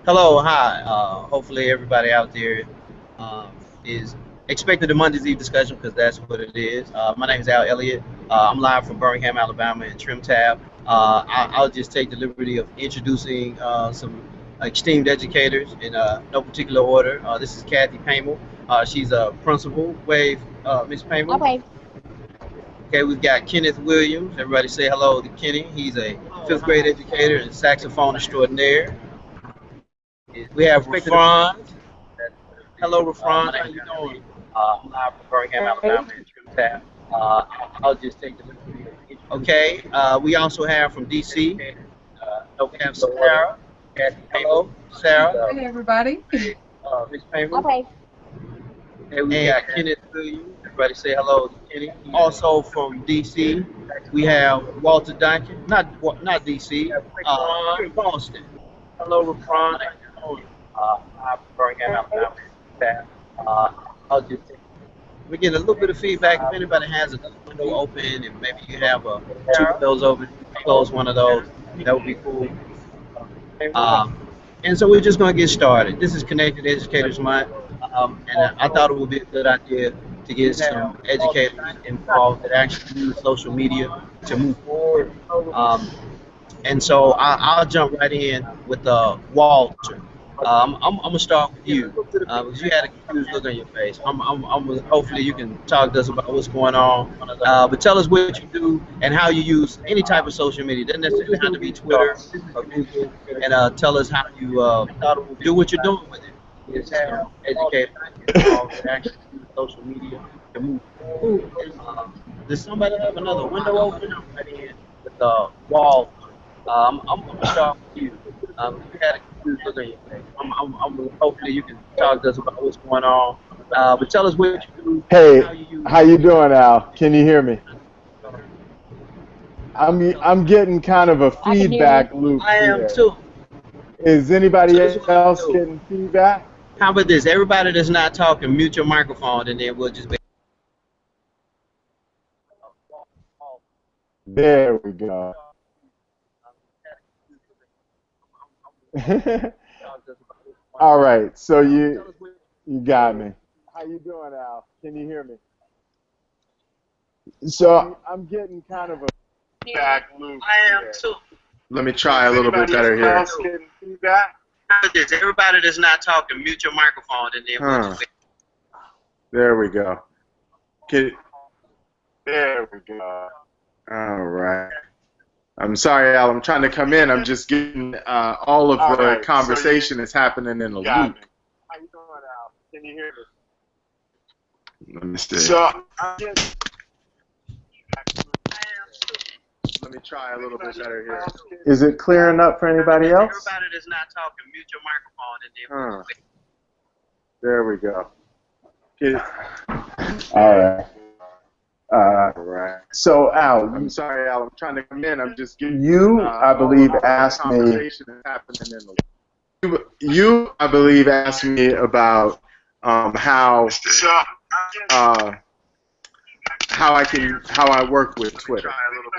Hello, hi. Hopefully, everybody out there um, is expecting the Monday's Eve discussion because that's what it is. My name is Al Elliott. I'm live from Birmingham, Alabama, in Trim Tab. I'll just take the liberty of introducing some esteemed educators in no particular order. This is Kathy Pamel. She's a principal. Wave, Miss Pamel. Okay. Okay, we've got Kenneth Williams. Everybody say hello to Kenny. He's a fifth grade educator and saxophone extraordinaire. We have Rafron. Hello, Rafron. How you doing? I'm live from Birmingham, Alabama, in Trim Tab. I'll just take the liberty. Okay. We also have from DC. We have Sarah. Hello, Sarah. Hey everybody. Miss Payment. Okay. And we got Kenneth Williams. Everybody say hello to Kenny. Also from DC, we have Walter Duncan. Not DC. Boston. Hello, Rafron. I'm Birmingham, Alabama. I'll just we're getting a little bit of feedback. If anybody has a window open and maybe you have two windows open, close one of those, that would be cool. And so we're just going to get started. This is Connected Educators Month, and I thought it would be a good idea to get some educators involved that actually use social media to move forward. And so I'll jump right in with Walter. I'm gonna start with you because you had a confused look on your face. Hopefully you can talk to us about what's going on. But tell us what you do and how you use any type of social media. It doesn't necessarily have to be Twitter or Google. And tell us how you do what you're doing with it. It's educate that actually use social media to move forward. Does somebody have another window open? I'm right in with the wall. I'm gonna start with you. You had a confused look on your face. Hopefully you can talk to us about what's going on. But tell us what you do. Hey, How you use. how you doing, Al? Can you hear me? I'm getting kind of a I can hear feedback you. loop I am here. too. Is So anybody this is what I'm else gonna do. getting feedback? How about this? Everybody that's not talking, mute your microphone, and then we'll just be. There we go. All right, so you got me. How you doing, Al? Can you hear me? So I'm getting kind of a feedback loop I am here. too. Let me try a little bit better here. Else getting feedback? How about this? Everybody that's not talking, mute your microphone, and then we'll Huh. just be. There we go. Can, there we go. All right. I'm sorry, Al. I'm trying to come in. I'm just getting all of the conversation is happening in a loop. How you doing, Al? Can you hear me? Let me see. Let me try a little bit better here. Is it clearing up for anybody else? Everybody that's not talking, mute your microphone, and then we'll just be. There we go. All right. Right. So, Al, I'm sorry, Al. I'm trying to come in. I'm just getting you. I believe asked me. You, I believe, asked me about how I work with Twitter,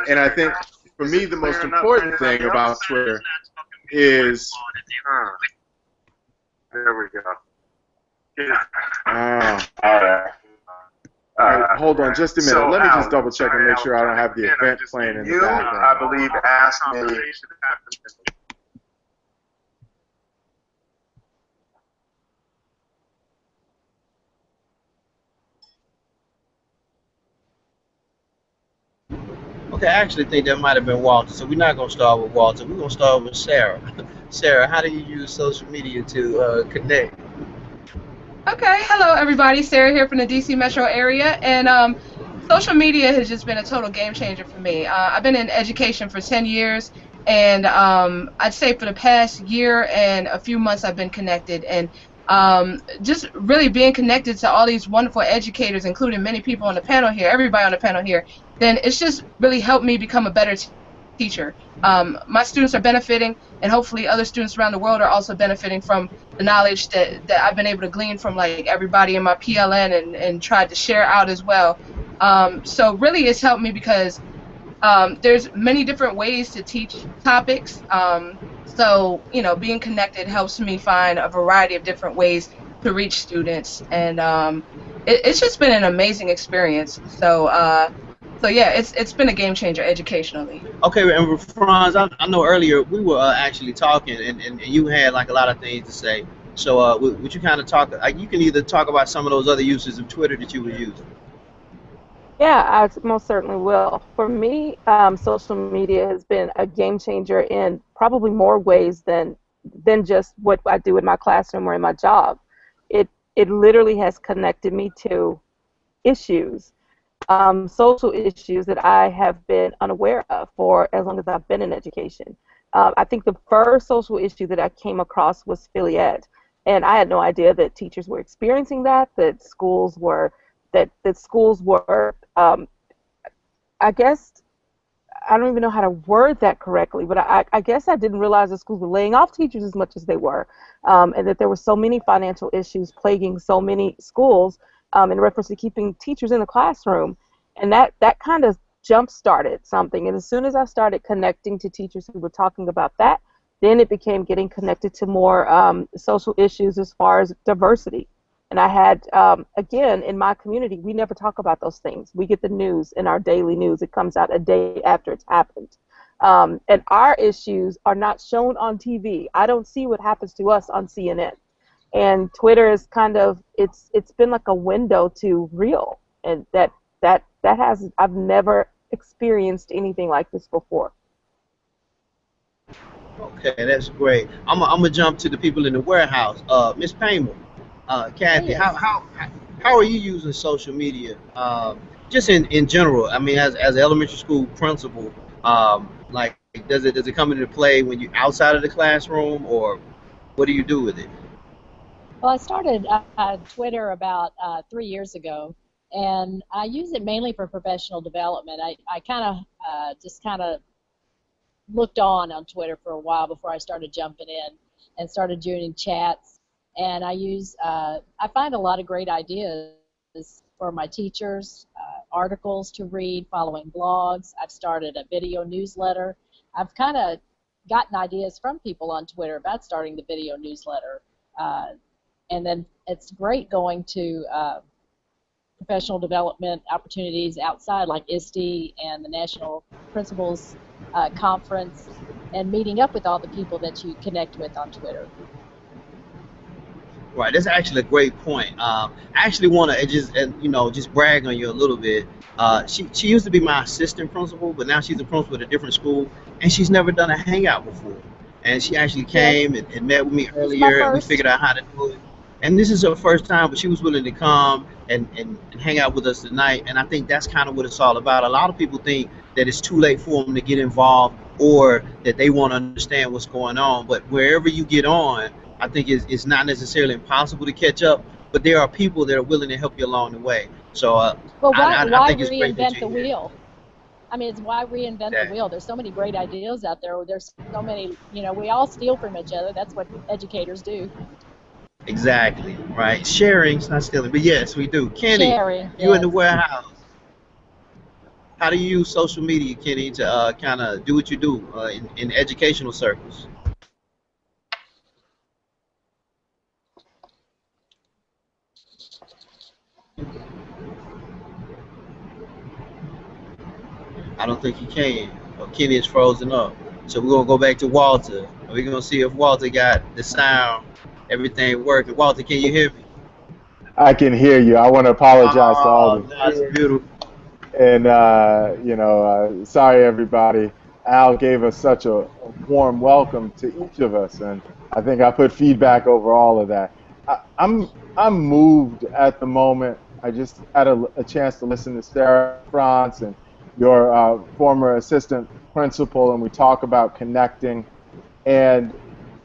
and I think for me the most important thing about Twitter is. There we go. All right, hold on just a minute. Let me just double check and make sure I don't have the event playing in the background. I believe, asked me. Okay, I actually think that might have been Walter. So we're not gonna start with Walter. We're gonna start with Sarah. Sarah, how do you use social media to connect? Okay, hello everybody. Sarah here from the DC metro area, and social media has just been a total game changer for me. I've been in education for 10 years, and I'd say for the past year and a few months I've been connected, and just really being connected to all these wonderful educators, including many people on the panel here, everybody on the panel here, then it's just really helped me become a better teacher. My students are benefiting, and hopefully other students around the world are also benefiting from the knowledge that I've been able to glean from like everybody in my PLN and tried to share out as well. So really it's helped me because There's many different ways to teach topics. So, being connected helps me find a variety of different ways to reach students, and it's just been an amazing experience. So yeah, it's been a game changer educationally. Okay, and Franz, I know earlier we were actually talking, and you had like a lot of things to say. So, would you kind of talk? Like, you can either talk about some of those other uses of Twitter that you were using. Yeah, I most certainly will. For me, social media has been a game changer in probably more ways than just what I do in my classroom or in my job. It literally has connected me to issues, social issues that I have been unaware of for as long as I've been in education. I think the first social issue that I came across was Philly Ed, and I had no idea that teachers were experiencing that schools were I guess I don't even know how to word that correctly, but I guess I didn't realize that schools were laying off teachers as much as they were, and that there were so many financial issues plaguing so many schools in reference to keeping teachers in the classroom, and that kind of jump-started something. And as soon as I started connecting to teachers who were talking about that, then it became getting connected to more social issues as far as diversity. And I had, again, in my community, we never talk about those things. We get the news in our daily news. It comes out a day after it's happened. And our issues are not shown on TV. I don't see what happens to us on CNN. And Twitter is kind of, it's been like a window to real. And I've never experienced anything like this before. Okay, that's great. I'm gonna jump to the people in the warehouse. Miss Paymer, Kathy, Yes. how are you using social media? Just in general. I mean, as an elementary school principal, like does it come into play when you're outside of the classroom, or what do you do with it? Well, I started Twitter about 3 years ago, and I use it mainly for professional development. I kind of just kind of looked on Twitter for a while before I started jumping in and started joining chats. And I find a lot of great ideas for my teachers, articles to read, following blogs. I've started a video newsletter. I've kind of gotten ideas from people on Twitter about starting the video newsletter. And then it's great going to professional development opportunities outside, like ISTE and the National Principals Conference, and meeting up with all the people that you connect with on Twitter. Right, that's actually a great point. I actually want to just brag on you a little bit. She used to be my assistant principal, but now she's a principal at a different school, and she's never done a hangout before. And she actually Yes, came and met with me it's my earlier, and we first. figured out how to do it. And this is her first time, but she was willing to come and hang out with us tonight. And I think that's kind of what it's all about. A lot of people think that it's too late for them to get involved, or that they want to understand what's going on. But wherever you get on, I think it's not necessarily impossible to catch up, but there are people that are willing to help you along the way. So Well, I why think it's great that reinvent the you're here. wheel? I mean, it's why reinvent the That, wheel. There's so many great ideas out there. There's so many, we all steal from each other. That's what educators do. exactly, right. Sharing's not stealing, but yes, we do. Kenny, Sharing, you in the yes. warehouse. How do you use social media, Kenny, to kind of do what you do in educational circles? I don't think he can. Kenny is frozen up. So we're gonna go back to Walter. We're gonna see if Walter got the sound, everything working. Walter, can you hear me? I can hear you. I want to apologize to all Oh, the that's kids. beautiful. And, sorry, everybody. Al gave us such a warm welcome to each of us, and I think I put feedback over all of that. I'm moved at the moment. I just had a chance to listen to Sarah France and your former assistant principal, and we talk about connecting. And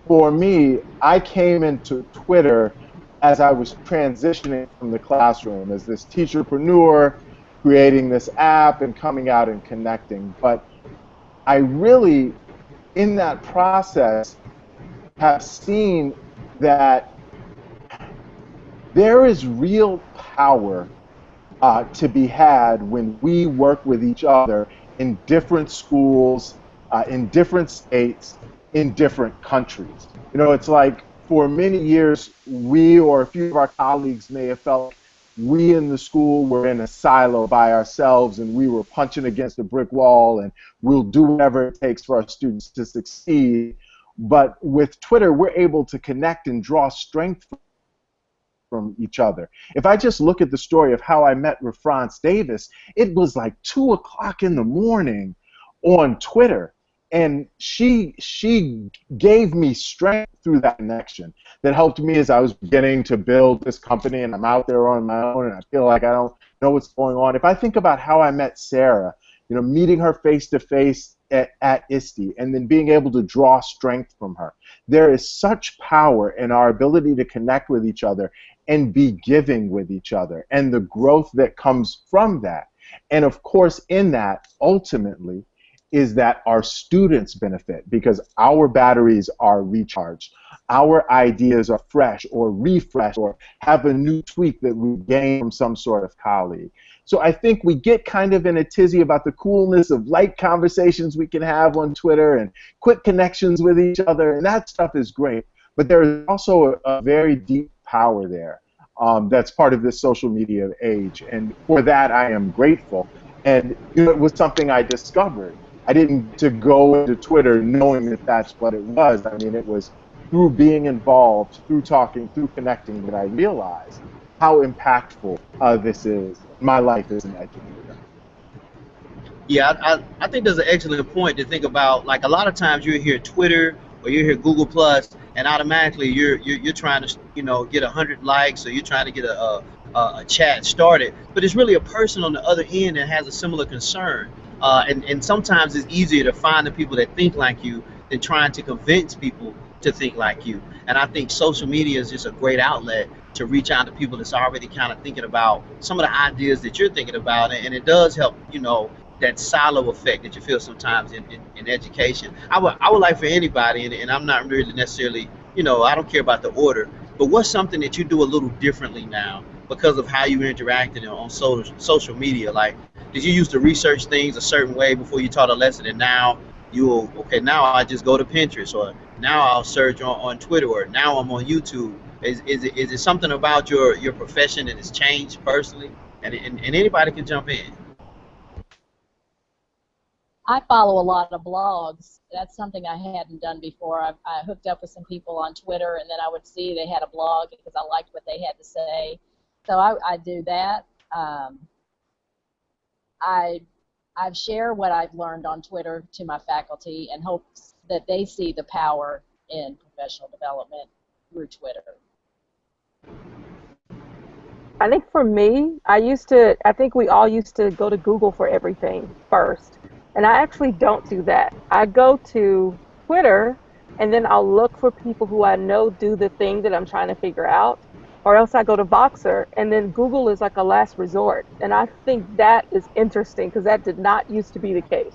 for me, I came into Twitter as I was transitioning from the classroom as this teacherpreneur, creating this app and coming out and connecting. But I really, in that process, have seen that there is real power to be had when we work with each other in different schools, in different states, in different countries. You know, it's like for many years, we or a few of our colleagues may have felt we in the school were in a silo by ourselves and we were punching against a brick wall and we'll do whatever it takes for our students to succeed. But with Twitter, we're able to connect and draw strength from each other. If I just look at the story of how I met with France Davis, it was like 2 o'clock in the morning on Twitter. And she gave me strength through that connection that helped me as I was beginning to build this company, and I'm out there on my own and I feel like I don't know what's going on. If I think about how I met Sarah, you know, meeting her face to face at ISTE and then being able to draw strength from her, there is such power in our ability to connect with each other and be giving with each other and the growth that comes from that. And of course, in that, ultimately, is that our students benefit because our batteries are recharged. Our ideas are fresh or refreshed or have a new tweak that we gain from some sort of colleague. So I think we get kind of in a tizzy about the coolness of light conversations we can have on Twitter and quick connections with each other, and that stuff is great. But there is also a very deep power there that's part of this social media age, and for that I am grateful. And you know, it was something I discovered. I didn't to go into Twitter knowing that that's what it was. I mean, it was through being involved, through talking, through connecting that I realized how impactful this is in my life as an educator. Yeah, I think there's an excellent point to think about. Like a lot of times you hear Twitter or you hear Google Plus, and automatically you're trying to get 100 likes, or you're trying to get a chat started. But it's really a person on the other end that has a similar concern. And sometimes it's easier to find the people that think like you than trying to convince people to think like you. And I think social media is just a great outlet to reach out to people that's already kind of thinking about some of the ideas that you're thinking about. And it does help, that silo effect that you feel sometimes in education. I would like for anybody, and I'm not really necessarily, I don't care about the order, but what's something that you do a little differently now because of how you interacted on social media? Like, did you used to research things a certain way before you taught a lesson, and now now I just go to Pinterest, or now I'll search on Twitter, or now I'm on YouTube? Is it something about your profession that has changed personally? And anybody can jump in. I follow a lot of blogs. That's something I hadn't done before. I hooked up with some people on Twitter, and then I would see they had a blog because I liked what they had to say. So I do that. I share what I've learned on Twitter to my faculty in hopes that they see the power in professional development through Twitter. I think for me, I think we all used to go to Google for everything first. And I actually don't do that. I go to Twitter, and then I'll look for people who I know do the thing that I'm trying to figure out, or else I go to Voxer, and then Google is like a last resort. And I think that is interesting because that did not used to be the case.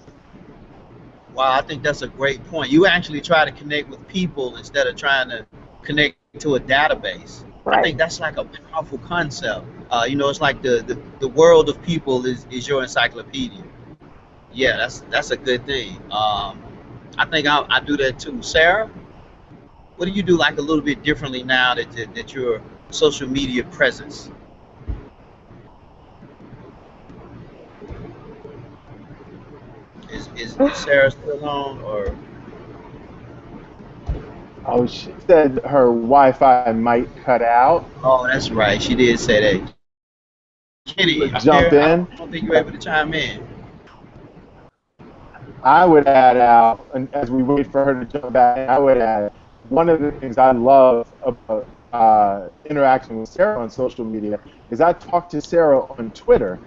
Wow, I think that's a great point. You actually try to connect with people instead of trying to connect to a database. Right. I think that's like a powerful concept. It's like the world of people is your encyclopedia. Yeah, that's a good thing. I think I do that too. Sarah, what do you do like a little bit differently now that your social media presence? Is Sarah still on, or? Oh, she said her Wi-Fi might cut out. Oh, that's right. She did say that. Kitty, jump in. I don't think you're able to chime in. I would add out, and as we wait for her to jump back in, I would add, one of the things I love about interacting with Sarah on social media is I talk to Sarah on Twitter,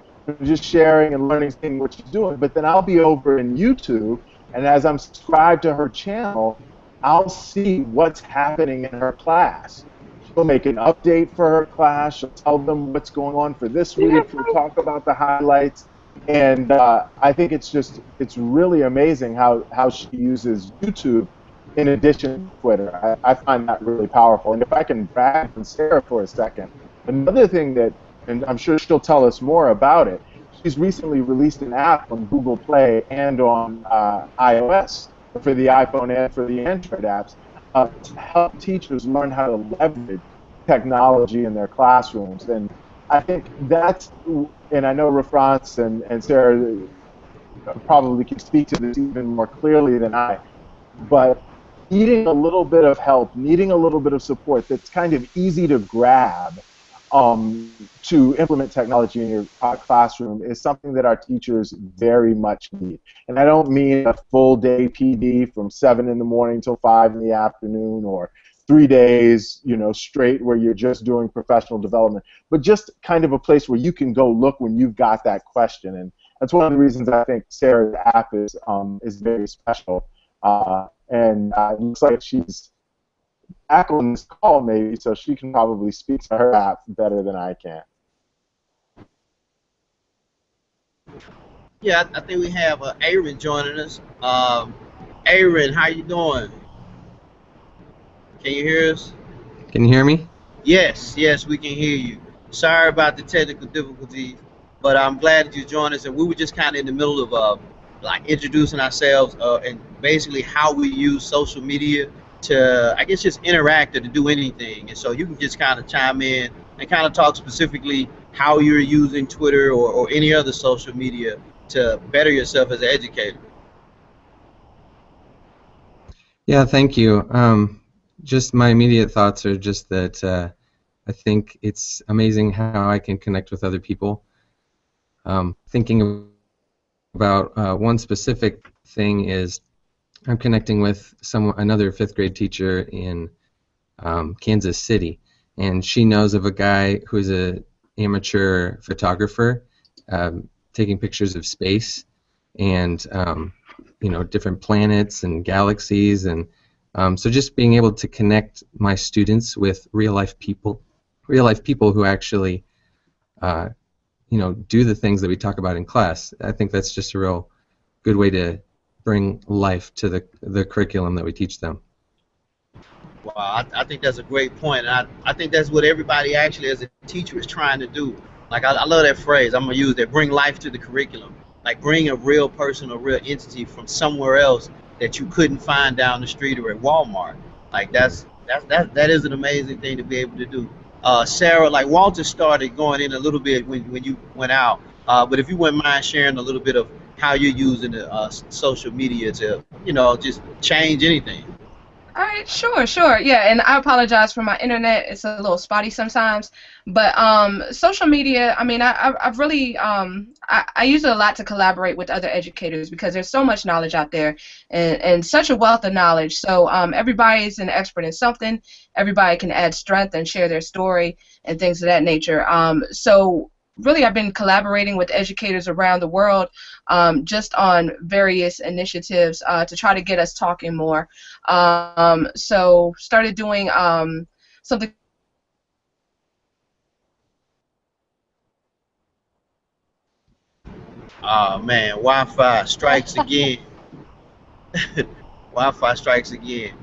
just sharing and learning, seeing what she's doing, but then I'll be over in YouTube, and as I'm subscribed to her channel, I'll see what's happening in her class. She'll make an update for her class, she'll tell them what's going on for this week, she'll talk about the highlights. And I think it's really amazing how she uses YouTube in addition to Twitter. I find that really powerful. And if I can brag on Sarah for a second, another thing that, and I'm sure she'll tell us more about it, she's recently released an app on Google Play and on iOS for the iPhone and for the Android apps to help teachers learn how to leverage technology in their classrooms. And I think that's, and I know Rafrance and Sarah probably can speak to this even more clearly than I, but needing a little bit of help, needing a little bit of support that's kind of easy to grab to implement technology in your classroom is something that our teachers very much need. And I don't mean a full day PD from 7 in the morning till 5 in the afternoon, or 3 days, straight where you're just doing professional development, but just kind of a place where you can go look when you've got that question. And that's one of the reasons I think Sarah's app is very special. And it looks like she's back on this call maybe, so she can probably speak to her app better than I can. Yeah, I think we have Aaron joining us. Aaron, how you doing? Can you hear us? Can you hear me? Yes, we can hear you. Sorry about the technical difficulties, but I'm glad that you joined us. And we were just kind of in the middle of like introducing ourselves and basically how we use social media to, I guess, just interact or to do anything. And so you can just kind of chime in and kind of talk specifically how you're using Twitter or any other social media to better yourself as an educator. Yeah, thank you. Just my immediate thoughts are just that I think it's amazing how I can connect with other people. Thinking about one specific thing is I'm connecting with another 5th grade teacher in Kansas City, and she knows of a guy who's an amateur photographer taking pictures of space and different planets and galaxies, and so just being able to connect my students with real life people who actually do the things that we talk about in class. I think that's just a real good way to bring life to the curriculum that we teach them. Wow, I think that's a great point, and I think that's what everybody actually as a teacher is trying to do. Like, I love that phrase. I'm going to use that, bring life to the curriculum. Like, bring a real person, a real entity from somewhere else that you couldn't find down the street or at Walmart. Like, that is an amazing thing to be able to do. Sarah, like Walter started going in a little bit when you went out, but if you wouldn't mind sharing a little bit of how you're using the social media to, just change anything. All right, sure. Yeah, and I apologize for my internet. It's a little spotty sometimes. But social media, I mean, I've really, I use it a lot to collaborate with other educators because there's so much knowledge out there and such a wealth of knowledge. So everybody's an expert in something. Everybody can add strength and share their story and things of that nature. So really, I've been collaborating with educators around the world just on various initiatives to try to get us talking more. So started doing something. Oh man, Wi-Fi strikes again. Wi-Fi strikes again.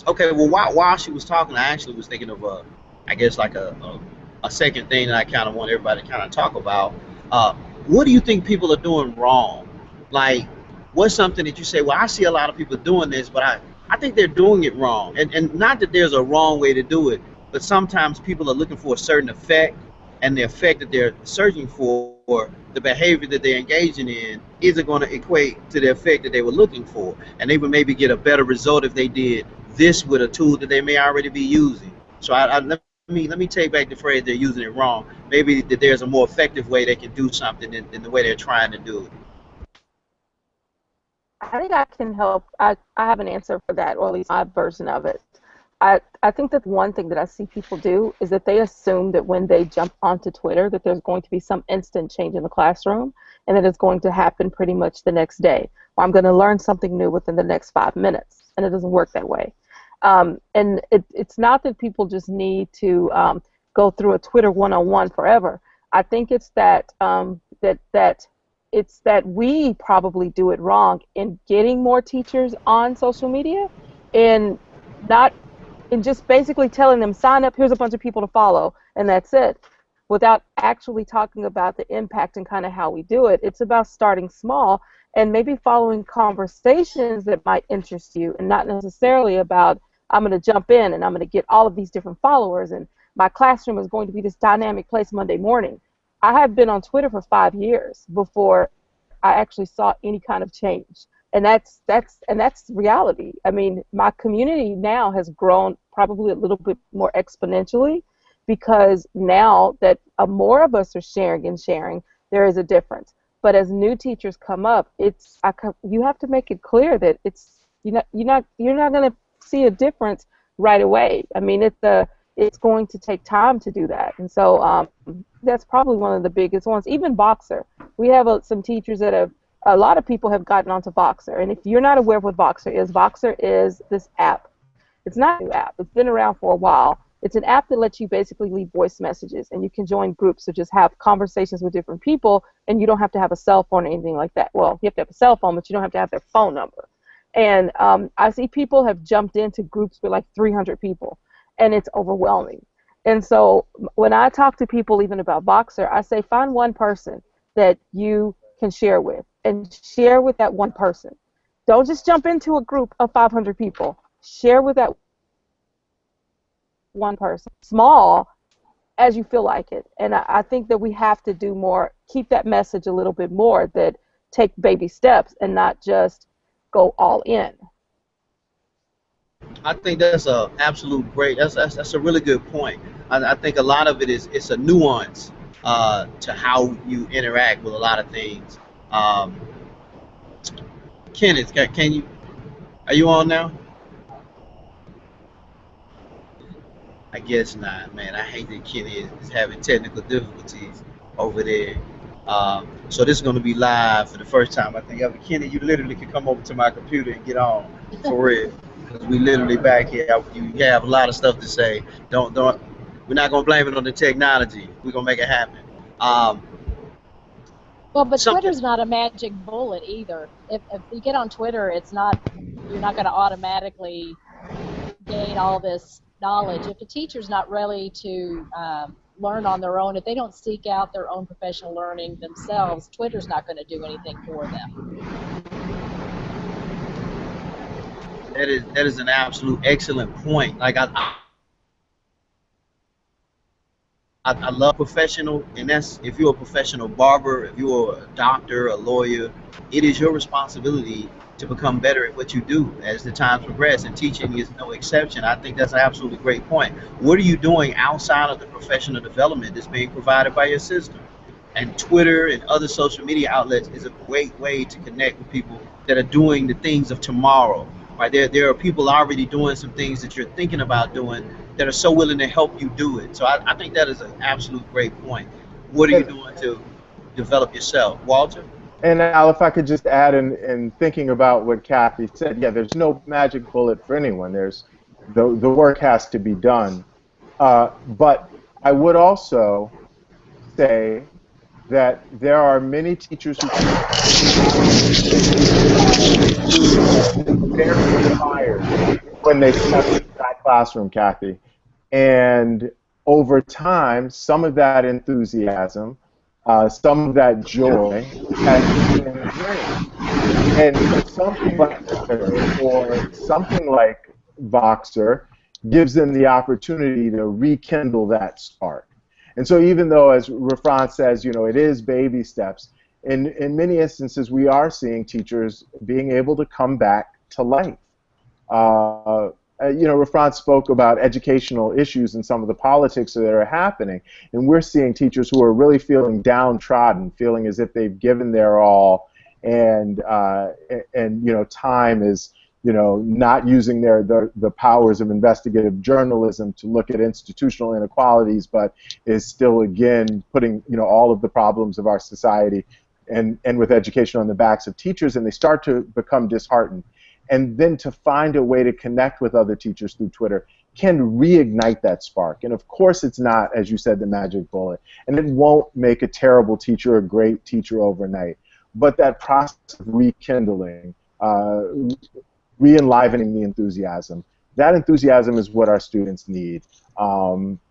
Okay, well, while she was talking, I actually was thinking of I guess like a second thing that I kind of want everybody to kind of talk about. What do you think people are doing wrong? Like, what's something that you say, well, I see a lot of people doing this, but I think they're doing it wrong. And not that there's a wrong way to do it, but sometimes people are looking for a certain effect, and the effect that they're searching for, the behavior that they're engaging in, isn't going to equate to the effect that they were looking for. And they would maybe get a better result if they did this with a tool that they may already be using. So let me take back the phrase, they're using it wrong. Maybe that there's a more effective way they can do something than the way they're trying to do it. I think I can help. I have an answer for that, or at least my version of it. I think that one thing that I see people do is that they assume that when they jump onto Twitter that there's going to be some instant change in the classroom and that it's going to happen pretty much the next day, or I'm going to learn something new within the next 5 minutes, and it doesn't work that way. And it's not that people just need to go through a Twitter 101 forever. I think it's that it's that we probably do it wrong in getting more teachers on social media and just basically telling them, sign up, here's a bunch of people to follow, and that's it. without actually talking about the impact and kind of how we do it. It's about starting small and maybe following conversations that might interest you, and not necessarily about, I'm going to jump in and I'm going to get all of these different followers and my classroom is going to be this dynamic place Monday morning. I have been on Twitter for 5 years before I actually saw any kind of change. And that's reality. I mean, my community now has grown probably a little bit more exponentially, because now that more of us are sharing, there is a difference. But as new teachers come up, you have to make it clear that you're not going to see a difference right away. I mean, it's going to take time to do that, and so that's probably one of the biggest ones. Even Voxer, we have some teachers that have. A lot of people have gotten onto Voxer, and if you're not aware of what Voxer is this app. It's not a new app. It's been around for a while. It's an app that lets you basically leave voice messages, and you can join groups or just have conversations with different people, and you don't have to have a cell phone or anything like that. Well, you have to have a cell phone, but you don't have to have their phone number. And I see people have jumped into groups with like 300 people, and it's overwhelming. And so when I talk to people even about Voxer, I say find one person that you can share with, and share with that one person. Don't just jump into a group of 500 people. Share with that one person, small as you feel like it. And I think that we have to do more, keep that message a little bit more, that take baby steps and not just go all in. I think that's a absolute great. That's a really good point. I think a lot of it is it's a nuance to how you interact with a lot of things. Kenneth, can you? Are you on now? I guess not, man. I hate that Kenny is having technical difficulties over there. So this is going to be live for the first time, I think, ever. Kenny, you literally can come over to my computer and get on, for real. Because we literally back here. You have a lot of stuff to say. Don't. We're not going to blame it on the technology. We're going to make it happen. Well, but Twitter's not a magic bullet either. If you get on Twitter, you're not going to automatically gain all this knowledge. If a teacher's not ready to learn on their own, if they don't seek out their own professional learning themselves, Twitter's not going to do anything for them. That is an absolute excellent point. Like I love professional, and that's if you're a professional barber, if you're a doctor, a lawyer, it is your responsibility to become better at what you do as the times progress, and teaching is no exception. I think that's an absolutely great point. What are you doing outside of the professional development that's being provided by your system? And Twitter and other social media outlets is a great way to connect with people that are doing the things of tomorrow. Right? There are people already doing some things that you're thinking about doing that are so willing to help you do it. So I think that is an absolute great point. What are you doing to develop yourself? Walter? And Al, if I could just add in thinking about what Kathy said, yeah, there's no magic bullet for anyone. There's the work has to be done. But I would also say that there are many teachers who very inspired when they step into that classroom, Kathy. And over time, some of that enthusiasm, some of that joy has been drained. And something like Twitter or something like Voxer gives them the opportunity to rekindle that spark. And so even though, as Rafran says, it is baby steps, in many instances we are seeing teachers being able to come back to life. Rafran spoke about educational issues and some of the politics that are happening, and we're seeing teachers who are really feeling downtrodden, feeling as if they've given their all, and time is not using the powers of investigative journalism to look at institutional inequalities, but is still again putting all of the problems of our society and with education on the backs of teachers, and they start to become disheartened. And then to find a way to connect with other teachers through Twitter can reignite that spark. And of course it's not, as you said, the magic bullet. And it won't make a terrible teacher a great teacher overnight. But that process of rekindling, re-enlivening the enthusiasm That enthusiasm is what our students need.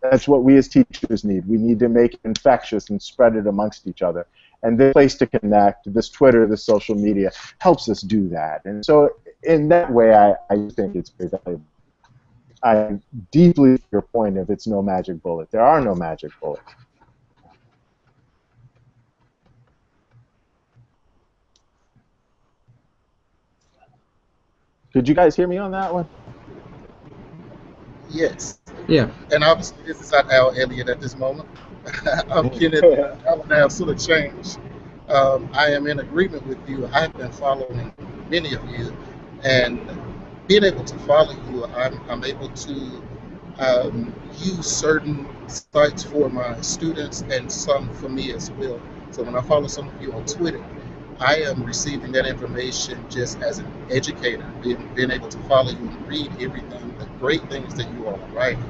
That's what we as teachers need. We need to make it infectious and spread it amongst each other. And this place to connect, this Twitter, this social media, helps us do that. And so in that way, I think it's very valuable. I deeply to your point of it's no magic bullet. There are no magic bullets. Could you guys hear me on that one? Yes. Yeah. And obviously, this is not Al Elliott at this moment. I'm Kenneth Allen Sort of Change. I am in agreement with you. I've been following many of you, and being able to follow you, I'm able to use certain sites for my students and some for me as well. So when I follow some of you on Twitter, I am receiving that information just as an educator, being able to follow you and read everything, the great things that you all are writing.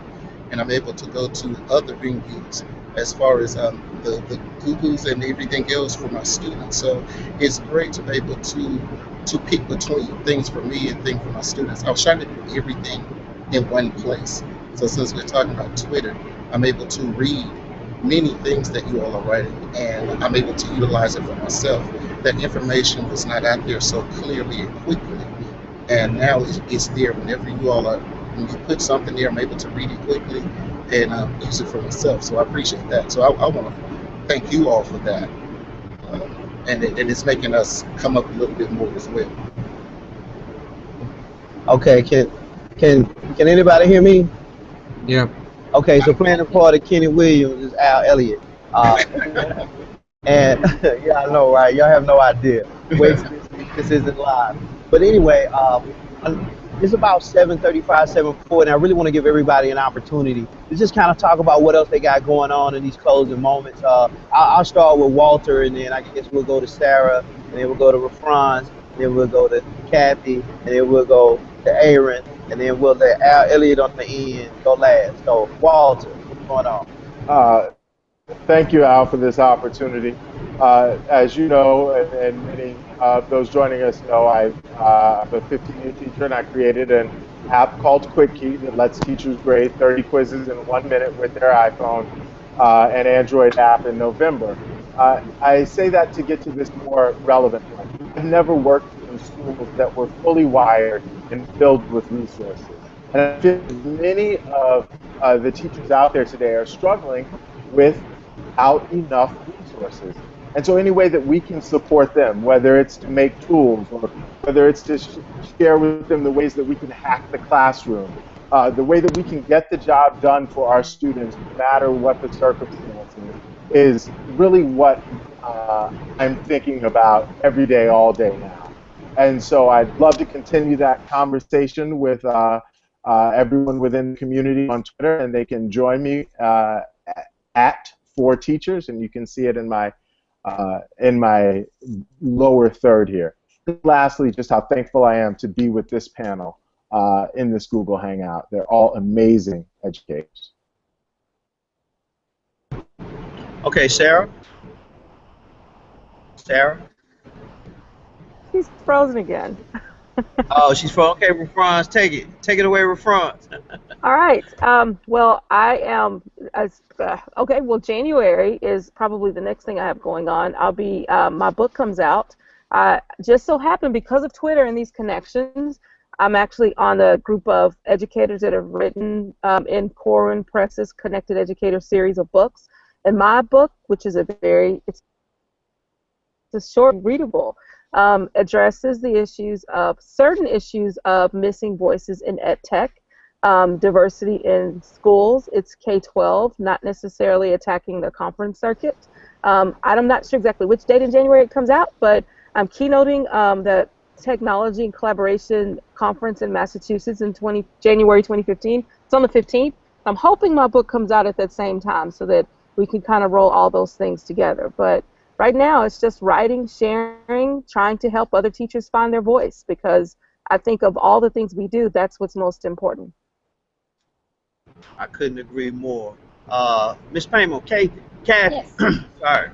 And I'm able to go to other venues as far as the Googles and everything else for my students. So it's great to be able to pick between things for me and things for my students. I was trying to do everything in one place. So since we're talking about Twitter, I'm able to read many things that you all are writing, and I'm able to utilize it for myself. That information was not out there so clearly and quickly, and now it's there whenever you all are. When you put something there, I'm able to read it quickly and use it for myself. So I appreciate that. So I want to thank you all for that, and it's making us come up a little bit more as well. Okay, can anybody hear me? Yeah. Okay, so playing the part of Kenny Williams is Al Elliott. And yeah, I know, right? Y'all have no idea. Wait, this isn't live. But anyway, it's about 7:35, 7:40, and I really want to give everybody an opportunity to just kind of talk about what else they got going on in these closing moments. I'll start with Walter, and then I guess we'll go to Sarah, and then we'll go to Refrans, then we'll go to Kathy, and then we'll go to Aaron, and then we'll let Al Elliott on the end go last. So, Walter, what's going on? Thank you, Al, for this opportunity. As you know, and many of those joining us know, I'm a 15-year teacher, and I created an app called QuickKey that lets teachers grade 30 quizzes in 1 minute with their iPhone and Android app in November. I say that to get to this more relevant point. I've never worked in schools that were fully wired and filled with resources. And I feel many of the teachers out there today are struggling without enough resources. And so any way that we can support them, whether it's to make tools or whether it's to share with them the ways that we can hack the classroom, the way that we can get the job done for our students, no matter what the circumstances, is really what I'm thinking about every day, all day now. And so I'd love to continue that conversation with everyone within the community on Twitter, and they can join me at 4Teachers, and you can see it in my lower third here. Lastly, just how thankful I am to be with this panel in this Google Hangout. They're all amazing educators. Okay, Sarah? Sarah? She's frozen again. Oh, she's from, okay, Refrans, take it away, Refrans. All right. Well, I am, okay, well, January is probably the next thing I have going on. I'll be, my book comes out. Just so happened, because of Twitter and these connections, I'm actually on a group of educators that have written in Corwin Press's Connected Educator series of books. And my book, which is it's a short, readable, addresses the issues of certain issues of missing voices in ed tech, diversity in schools. It's K-12, not necessarily attacking the conference circuit. I'm not sure exactly which date in January it comes out, but I'm keynoting the Technology and Collaboration Conference in Massachusetts in January 2015. It's on the 15th. I'm hoping my book comes out at that same time so that we can kind of roll all those things together. But right now, it's just writing, sharing, trying to help other teachers find their voice, because I think of all the things we do, that's what's most important. I couldn't agree more. Miss Paymo, Kathy, Yes. sorry.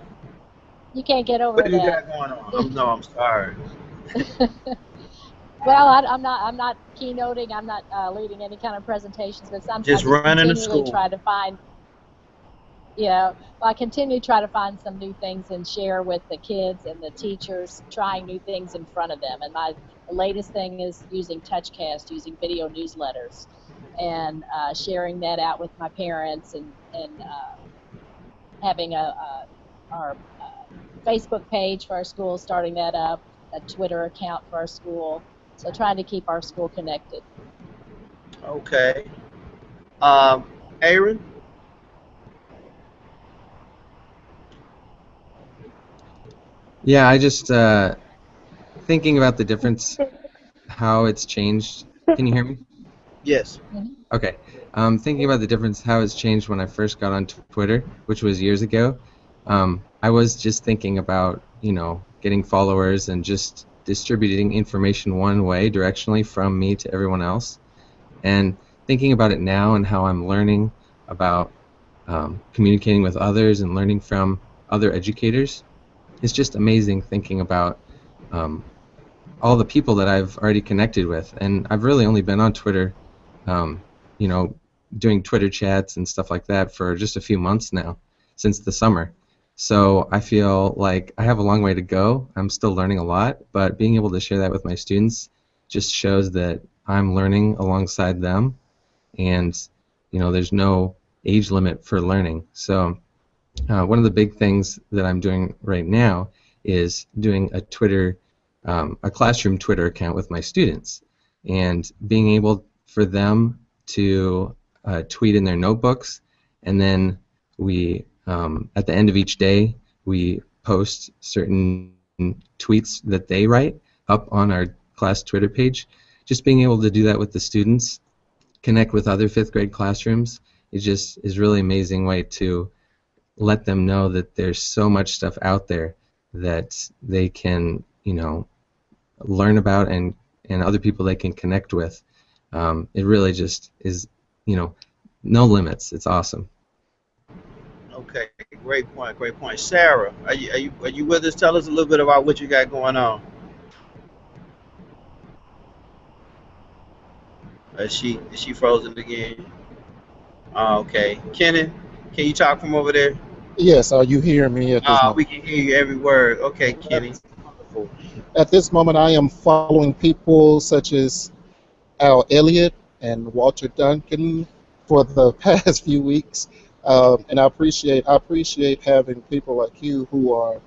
You can't get over What do you that. got going on? No, I'm sorry. Well, I'm not keynoting. I'm not leading any kind of presentations, but I Just just running the continually school. try to find. I continue to try to find some new things and share with the kids and the teachers, trying new things in front of them. And my latest thing is using TouchCast, using video newsletters, and sharing that out with my parents, and having our Facebook page for our school, starting that up, a Twitter account for our school. So trying to keep our school connected. Okay. Aaron? Yeah, I just thinking about the difference, how it's changed. Can you hear me? Yes. Okay. Thinking about the difference, how it's changed when I first got on Twitter, which was years ago. I was just thinking about, getting followers and just distributing information one way, directionally, from me to everyone else. And thinking about it now and how I'm learning about communicating with others and learning from other educators, it's just amazing thinking about all the people that I've already connected with. And I've really only been on Twitter, doing Twitter chats and stuff like that for just a few months now, since the summer. So I feel like I have a long way to go. I'm still learning a lot, but being able to share that with my students just shows that I'm learning alongside them, and there's no age limit for learning. So one of the big things that I'm doing right now is doing a classroom Twitter account with my students, and being able for them to tweet in their notebooks, and then we, at the end of each day, we post certain tweets that they write up on our class Twitter page. Just being able to do that with the students, connect with other 5th grade classrooms, is really amazing way to let them know that there's so much stuff out there that they can, learn about, and other people they can connect with. It really just is, no limits. It's awesome. Okay, great point, great point. Sarah, are you with us? Tell us a little bit about what you got going on. Is she frozen again? Okay. Kenan, can you talk from over there? Yes, are you hearing me at this moment? We can hear you every word. Okay, Kenny. Wonderful. At this moment, I am following people such as Al Elliott and Walter Duncan for the past few weeks, and I appreciate having people like you who are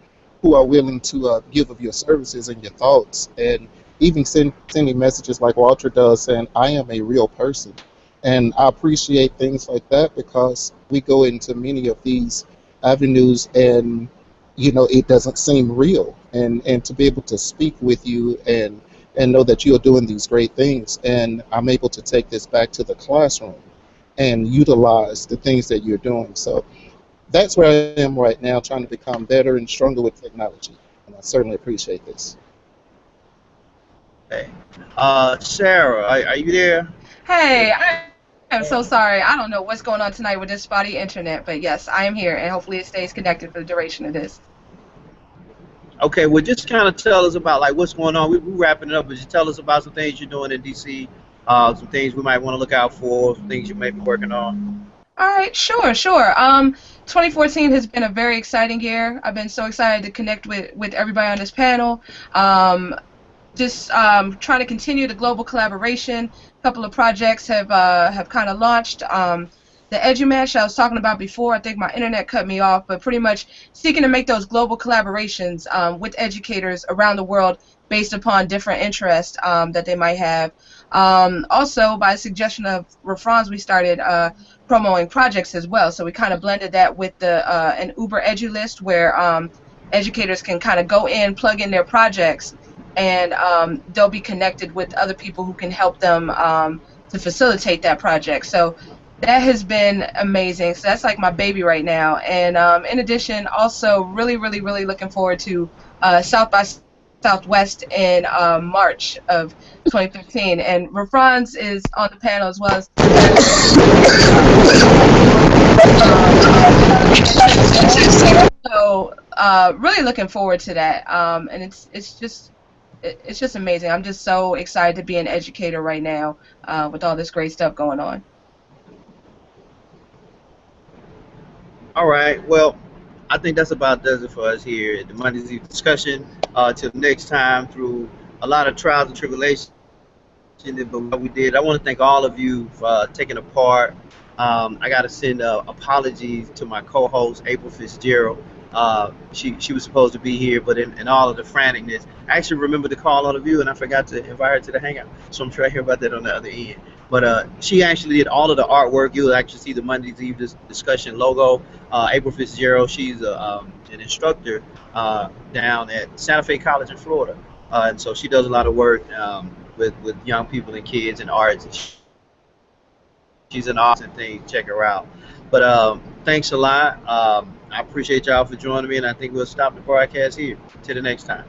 willing to give of your services and your thoughts, and even sending messages like Walter does, saying I am a real person. And I appreciate things like that, because we go into many of these avenues and it doesn't seem real, and to be able to speak with you and know that you're doing these great things, and I'm able to take this back to the classroom and utilize the things that you're doing. So that's where I am right now, trying to become better and stronger with technology, and I certainly appreciate this. Okay. Sarah, are you there? Hey, I'm so sorry. I don't know what's going on tonight with this spotty internet, but yes, I am here, and hopefully it stays connected for the duration of this. Okay, well, just kind of tell us about what's going on. We're wrapping it up, but just tell us about some things you're doing in DC, some things we might want to look out for, some things you may be working on. All right, sure. 2014 has been a very exciting year. I've been so excited to connect with everybody on this panel. Trying to continue the global collaboration. A couple of projects have kind of launched. The EduMesh I was talking about before, I think my internet cut me off, but pretty much seeking to make those global collaborations with educators around the world based upon different interests that they might have. Also, by suggestion of Rafran's, we started promoting projects as well. So we kind of blended that with an Uber Edu list, where educators can kind of go in, plug in their projects, and they'll be connected with other people who can help them to facilitate that project. So that has been amazing. So that's like my baby right now. And in addition, also really looking forward to South by Southwest in March of 2015. And Rafran's is on the panel as well as so really looking forward to that. And it's just it's just amazing. I'm just so excited to be an educator right now with all this great stuff going on. All right. Well, I think that's about does it for us here at the Monday's Eve discussion. Till next time, through a lot of trials and tribulations, but what we did, I want to thank all of you for taking a part. I got to send apologies to my co-host April Fitzgerald. She was supposed to be here, but in all of the franticness, I actually remembered to call all of you, and I forgot to invite her to the hangout. So I'm sure I hear about that on the other end. But she actually did all of the artwork. You'll actually see the Monday's Eve discussion logo. April Fitzgerald, she's an instructor down at Santa Fe College in Florida, and so she does a lot of work with young people and kids and arts. And she's an awesome thing. Check her out. But thanks a lot. I appreciate y'all for joining me, and I think we'll stop the broadcast here. Till the next time.